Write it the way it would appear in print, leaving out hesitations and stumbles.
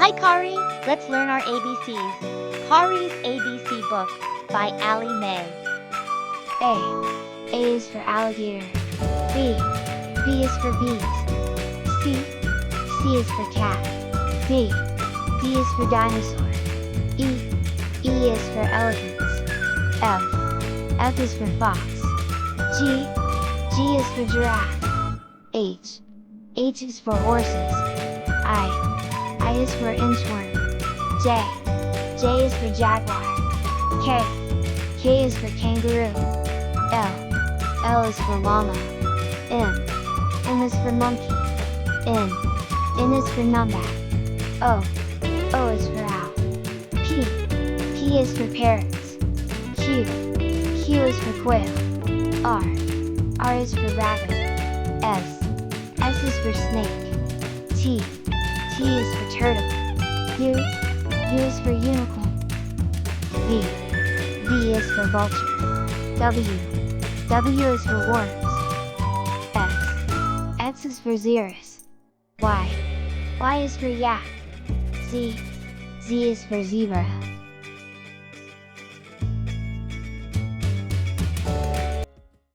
Hi Khari, let's learn our ABCs. Khari's ABC book by Ali May. A. A is for alligator. B. B is for bees. C. C is for cat. D. D is for dinosaur. E. E is for elephants. F. F is for fox. G. G is for giraffe. H. H is for horses. I is for inchworm. J. J is for jaguar. K. K is for kangaroo. L. L is for llama. M. M is for monkey. N. N is for numbat. O. O is for owl. P. P is for parrots. Q. Q is for quail. R. R is for rabbit. S. S is for snake. T. T is for turtle. U. U is for unicorn. V. V is for vulture. W. W is for worms. X. X is for xerus. Y. Y is for yak. Z. Z is for zebra.